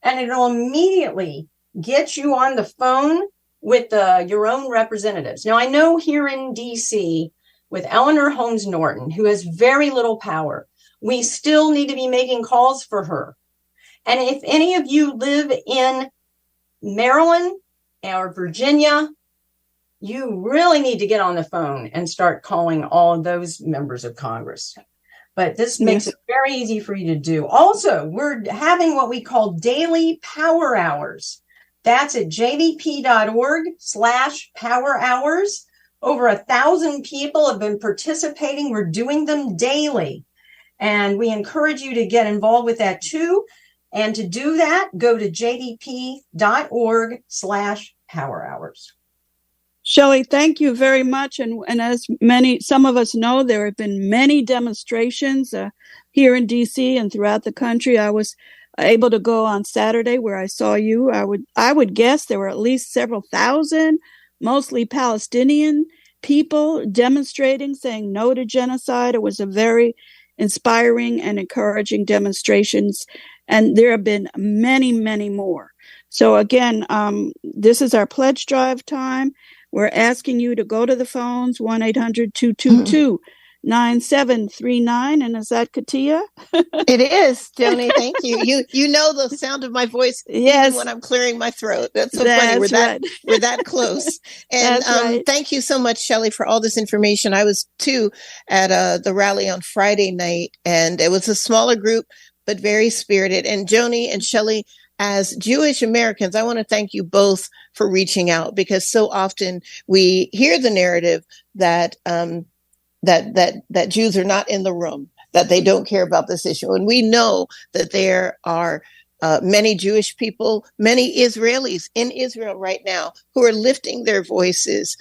S7: and it'll immediately get you on the phone with your own representatives. Now, I know here in D.C., with Eleanor Holmes Norton, who has very little power, we still need to be making calls for her. And if any of you live in Maryland or Virginia, you really need to get on the phone and start calling all of those members of Congress. But this makes it very easy for you to do. Also, we're having what we call daily power hours. That's at jvp.org/power hours. Over 1,000 people have been participating. We're doing them daily. And we encourage you to get involved with that too. And to do that, go to jdp.org/power hours.
S3: Shelley, thank you very much. And as some of us know, there have been many demonstrations here in D.C. and throughout the country. I was able to go on Saturday where I saw you. I would guess there were at least several thousand, mostly Palestinian people demonstrating, saying no to genocide. It was a very inspiring and encouraging demonstrations. And there have been many, many more. So again, this is our pledge drive time. We're asking you to go to the phones, 1-800-222 9739. And is that Katia?
S8: It is, Joni. Thank you. You know the sound of my voice even when I'm clearing my throat. That's so funny. We're that close. And thank you so much, Shelley, for all this information. I was too at the rally on Friday night, and it was a smaller group, but very spirited. And Joni and Shelley, as Jewish Americans, I want to thank you both for reaching out, because so often we hear the narrative that that Jews are not in the room, that they don't care about this issue. And we know that there are many Jewish people, many Israelis in Israel right now who are lifting their voices,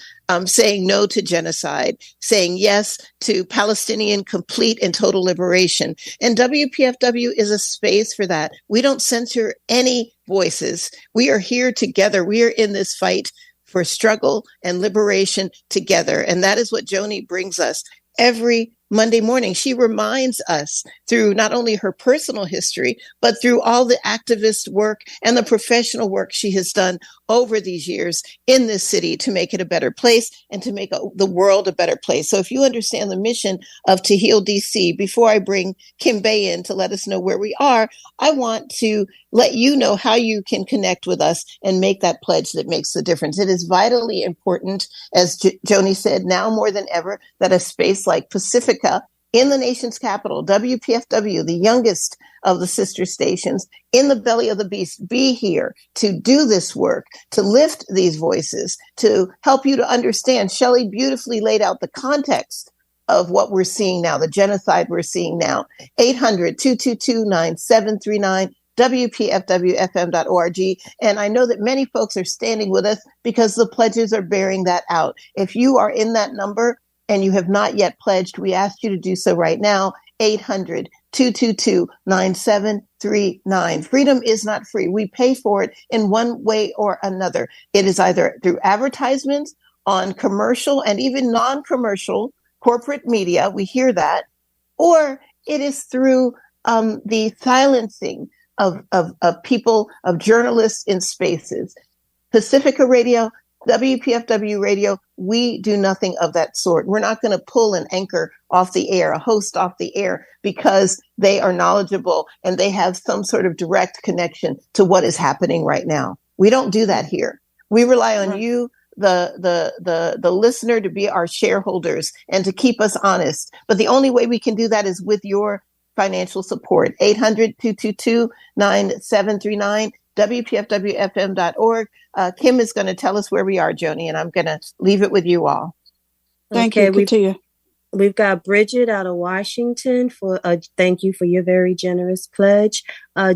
S8: saying no to genocide, saying yes to Palestinian complete and total liberation. And WPFW is a space for that. We don't censor any voices. We are here together. We are in this fight for struggle and liberation together. And that is what Joni brings us every Monday morning. She reminds us through not only her personal history, but through all the activist work and the professional work she has done over these years in this city to make it a better place and to make the world a better place. So if you understand the mission of To Heal DC, before I bring Kymone in to let us know where we are, I want to let you know how you can connect with us and make that pledge that makes the difference. It is vitally important, as Joni said, now more than ever, that a space like Pacifica in the nation's capital, WPFW, the youngest of the sister stations, in the belly of the beast, be here to do this work, to lift these voices, to help you to understand. Shelley beautifully laid out the context of what we're seeing now, the genocide we're seeing now. 800-222-9739. WPFWFM.org. And I know that many folks are standing with us because the pledges are bearing that out. If you are in that number and you have not yet pledged, we ask you to do so right now. 800-222-9739. Freedom is not free. We pay for it in one way or another. It is either through advertisements on commercial and even non-commercial corporate media. We hear that. Or it is through the silencing of people, of journalists in spaces. Pacifica Radio, WPFW Radio, we do nothing of that sort. We're not going to pull an anchor off the air, a host off the air, because they are knowledgeable and they have some sort of direct connection to what is happening right now. We don't do that here. We rely on you, the listener, to be our shareholders and to keep us honest. But the only way we can do that is with your financial support. 800-222-9739, WPFWFM.org. Kim is going to tell us where we are, Joni, and I'm going to leave it with you all.
S3: Thank you. Continue.
S6: We've got Bridget out of Washington for thank you for your very generous pledge.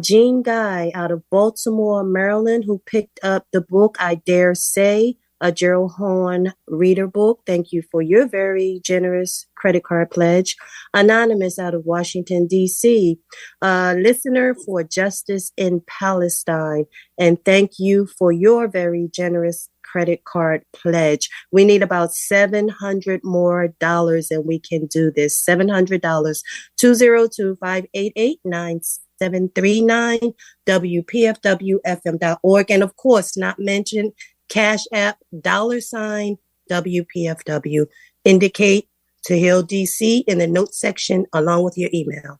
S6: Jean Guy out of Baltimore, Maryland, who picked up the book I Dare Say, a Gerald Horn reader book. Thank you for your very generous credit card pledge. Anonymous out of Washington, D.C., listener for Justice in Palestine. And thank you for your very generous credit card pledge. We need about $700 more, and we can do this. $700. 202-588-9739, WPFWFM.org. And of course, not mentioned, Cash App, $ WPFW. Indicate To Heal DC in the notes section along with your email.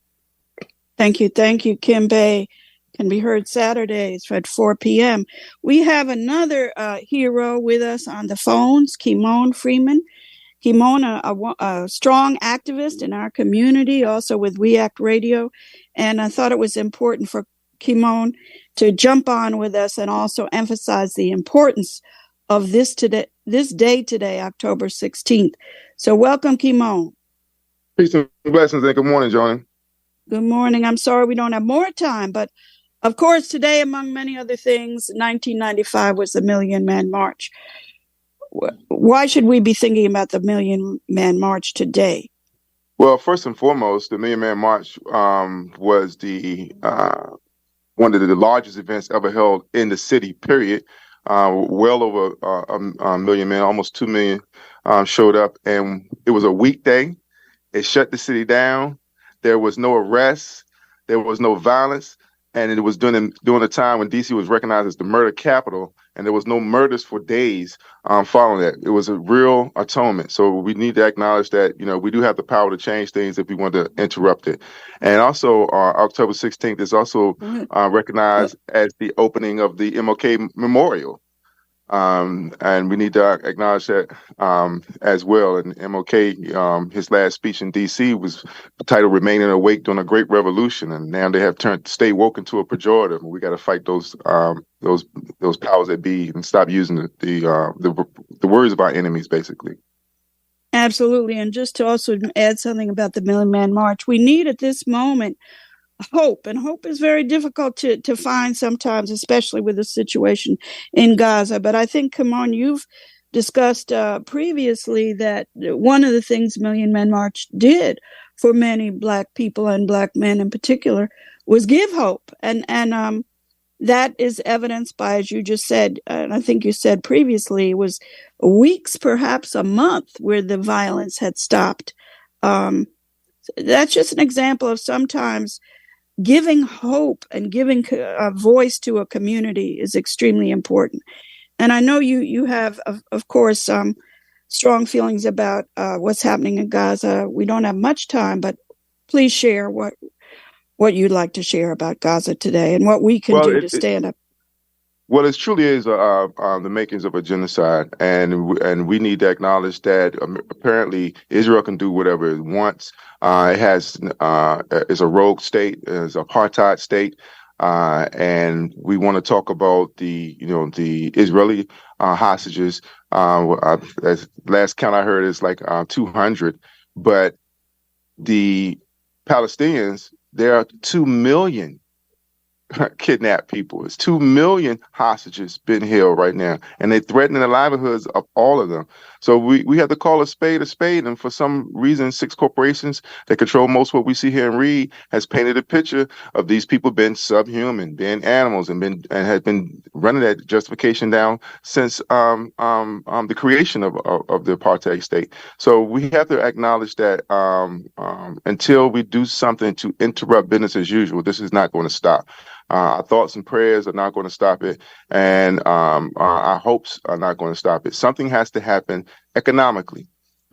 S3: Thank you. Thank you, Kymone. Can be heard Saturdays at 4 p.m. We have another hero with us on the phones, Kymone Freeman. Kymone, a strong activist in our community, also with WeAct Radio. And I thought it was important for Kymone to jump on with us and also emphasize the importance of this day today, October 16th. So welcome, Kymone.
S9: Peace and blessings, and good morning, Joni.
S3: Good morning. I'm sorry we don't have more time, but of course, today, among many other things, 1995 was the Million Man March. Why should we be thinking about the Million Man March today?
S9: Well, first and foremost, the Million Man March was the one of the largest events ever held in the city, period. Well over a million men, almost 2 million showed up. And it was a weekday. It shut the city down. There was no arrests. There was no violence. and it was during a time when D.C. was recognized as the murder capital, and there was no murders for days following that. It was a real atonement. So we need to acknowledge that, we do have the power to change things if we want to interrupt it. And also, October 16th is also recognized as the opening of the MLK Memorial. And we need to acknowledge that as well. And MLK, his last speech in D.C. was titled "Remaining Awake During a Great Revolution," and now they have turned "Stay Woke" into a pejorative. We got to fight those powers that be and stop using the words of our enemies, basically.
S3: Absolutely, and just to also add something about the Million Man March, we need at this moment hope, and hope is very difficult to find sometimes, especially with the situation in Gaza. But I think, Kymone, you've discussed previously that one of the things Million Man March did for many Black people and Black men in particular was give hope, and that is evidenced by, as you just said, and I think you said previously, it was weeks, perhaps a month, where the violence had stopped. That's just an example of sometimes giving hope and giving a voice to a community is extremely important. And I know you have, of course, strong feelings about what's happening in Gaza. We don't have much time, but please share what you'd like to share about Gaza today and what we can do to stand up.
S9: Well, it truly is the makings of a genocide, and we need to acknowledge that apparently Israel can do whatever it wants. It is a rogue state, is an apartheid state, and we want to talk about the Israeli hostages. As last count I heard is like 200, but the Palestinians, there are 2 million kidnapped people. It's 2 million hostages being held right now, and they're threatening the livelihoods of all of them. So we have to call a spade, and for some reason, 6 corporations that control most of what we see here and read has painted a picture of these people being subhuman, being animals, and have been running that justification down since the creation of the apartheid state. So we have to acknowledge that until we do something to interrupt business as usual, this is not going to stop. Our thoughts and prayers are not going to stop it, and our hopes are not going to stop it. Something has to happen economically,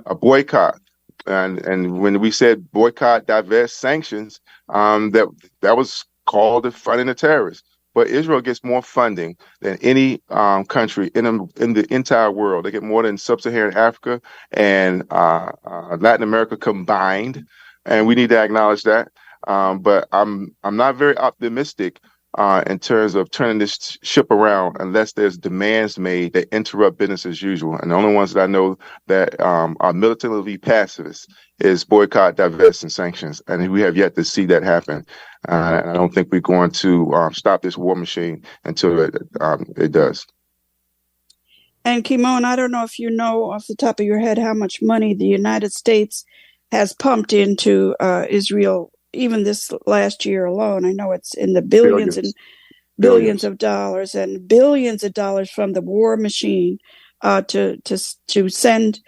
S9: a boycott. And when we said boycott, divest, sanctions, that was called funding the terrorists. But Israel gets more funding than any country in the entire world. They get more than Sub-Saharan Africa and Latin America combined, and we need to acknowledge that. But I'm not very optimistic in terms of turning this ship around unless there's demands made that interrupt business as usual. And the only ones that I know that are militantly pacifist is boycott, divest, and sanctions. And we have yet to see that happen. And I don't think we're going to stop this war machine until it does.
S3: And Kymone, I don't know if you know off the top of your head how much money the United States has pumped into Israel even this last year alone. I know it's in the billions and billions of dollars, and billions of dollars from the war machine to send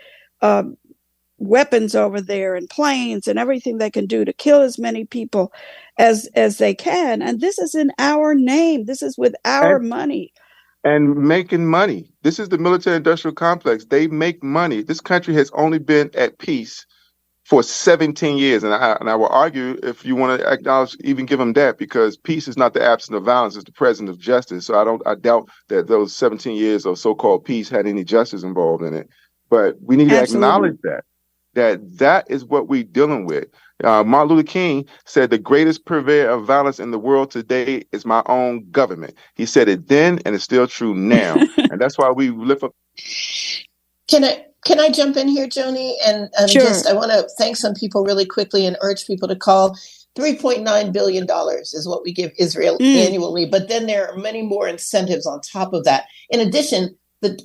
S3: weapons over there and planes and everything they can do to kill as many people as they can. And this is in our name. This is with our money.
S9: And making money. This is the military-industrial complex. They make money. This country has only been at peace for 17 years. And I will argue, if you want to acknowledge, even give them that, because peace is not the absence of violence, it's the presence of justice. So I doubt that those 17 years of so-called peace had any justice involved in it. But we need to acknowledge that is what we're dealing with. Martin Luther King said the greatest purveyor of violence in the world today is my own government. He said it then, and it's still true now. And that's why we lift up.
S8: Can I jump in here, Joni? And
S3: sure.
S8: I want to thank some people really quickly and urge people to call. $3.9 billion is what we give Israel annually. But then there are many more incentives on top of that. In addition, the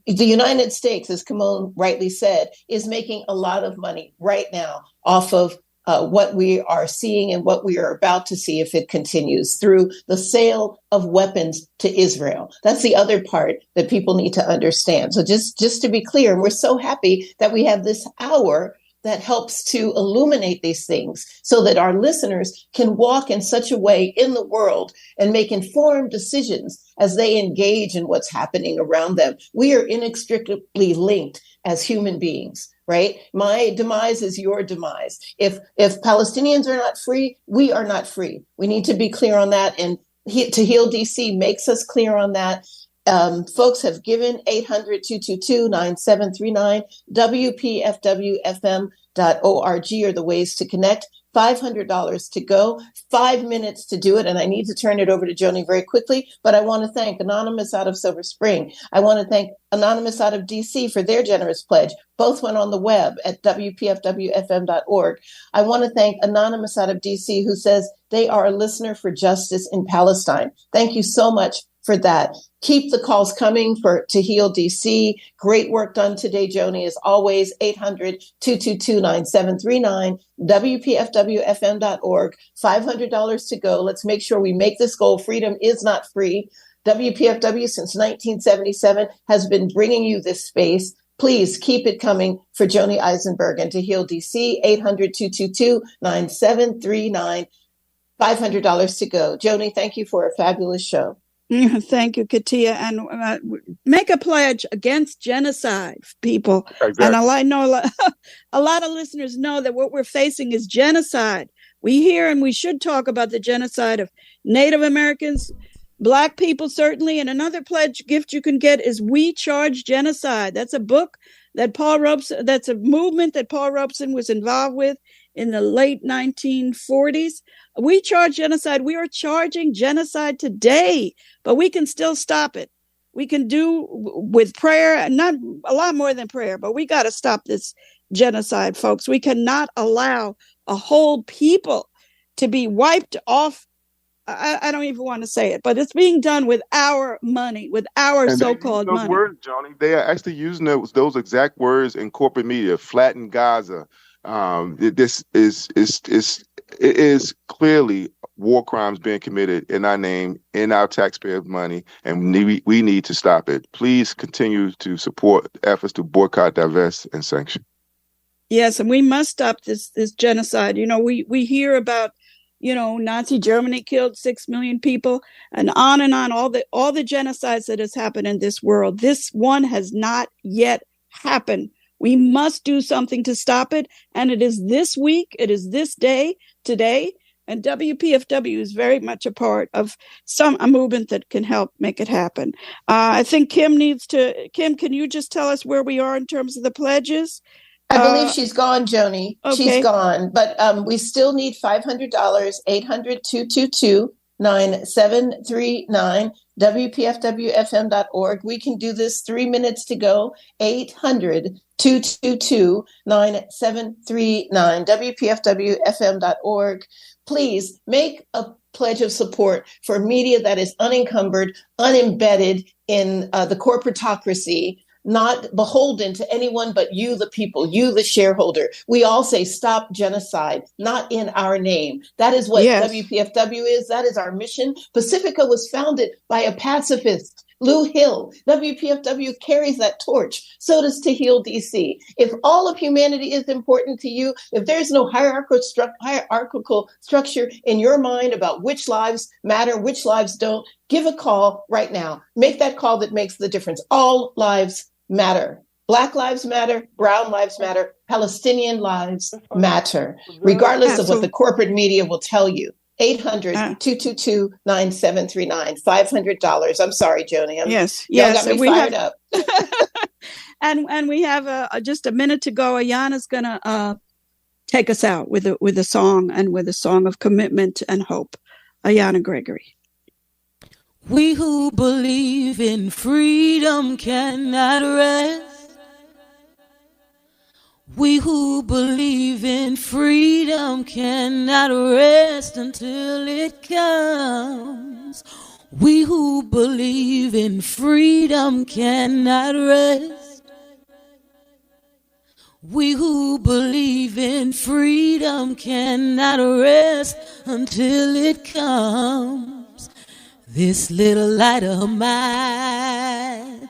S8: United States, as Kymone rightly said, is making a lot of money right now off of what we are seeing and what we are about to see if it continues through the sale of weapons to Israel. That's the other part that people need to understand. So just to be clear, and we're so happy that we have this hour that helps to illuminate these things so that our listeners can walk in such a way in the world and make informed decisions as they engage in what's happening around them. We are inextricably linked as human beings, right? My demise is your demise. If Palestinians are not free, we are not free. We need to be clear on that. And To Heal DC makes us clear on that. Folks have given 800-222-9739, WPFWFM.org are the ways to connect. $500 to go, 5 minutes to do it. And I need to turn it over to Joni very quickly, but I want to thank Anonymous out of Silver Spring. I want to thank Anonymous out of DC for their generous pledge. Both went on the web at WPFWFM.org. I want to thank Anonymous out of DC who says they are a listener for justice in Palestine. Thank you so much for that. Keep the calls coming To Heal DC. Great work done today, Joni, as always. 800-222-9739, WPFWFM.org. $500 to go. Let's make sure we make this goal. Freedom is not free. WPFW since 1977 has been bringing you this space. Please keep it coming for Joni Eisenberg and To Heal DC. 800-222-9739. $500 to go. Joni, thank you for a fabulous show.
S3: Thank you, Katia. And make a pledge against genocide, people. Exactly. And I know a lot of listeners know that what we're facing is genocide. We hear and we should talk about the genocide of Native Americans, Black people, certainly. And another pledge gift you can get is We Charge Genocide. That's a book that that's a movement that Paul Robeson was involved with in the late 1940s. We charge genocide. We are charging genocide today, but we can still stop it. We can do with prayer, not a lot more than prayer, but we got to stop this genocide, folks. We cannot allow a whole people to be wiped off. I don't even want to say it, but it's being done with our money, with our so-called money.
S9: Words, Joni, they are actually using those exact words in corporate media. Flatten Gaza. It is clearly war crimes being committed in our name, in our taxpayer money, and we need to stop it. Please continue to support efforts to boycott, divest, and sanction.
S3: Yes, and we must stop this genocide. You know, we hear about, Nazi Germany killed 6 million people, and on all the genocides that has happened in this world. This one has not yet happened. We must do something to stop it. And it is this week. It is this day, today. And WPFW is very much a part of a movement that can help make it happen. I think Kim, can you just tell us where we are in terms of the pledges?
S8: I believe she's gone, Joni. Okay. She's gone. But we still need $500, 800-222-9739. WPFWFM.org. We can do this. 3 minutes to go. 800-222-9739. WPFWFM.org. Please make a pledge of support for media that is unencumbered, unembedded in the corporatocracy, not beholden to anyone but you, the people, you, the shareholder. We all say stop genocide, not in our name. That is what WPFW is. That is our mission. Pacifica was founded by a pacifist, Lou Hill. WPFW carries that torch. So does To Heal DC. If all of humanity is important to you, if there's no hierarchical structure in your mind about which lives matter, which lives don't, give a call right now. Make that call that makes the difference. All lives matter. Black lives matter. Brown lives matter. Palestinian lives matter, regardless of what the corporate media will tell you. 800-222-9739. $500. I'm sorry, Joni.
S3: Yes.
S8: Got me fired up.
S3: and we have just a minute to go. Ayanna's going to take us out with a song, and with a song of commitment and hope. Ayanna Gregory.
S10: We who believe in freedom cannot rest. We who believe in freedom cannot rest until it comes. We who believe in freedom cannot rest. We who believe in freedom cannot rest until it comes. This little light of mine,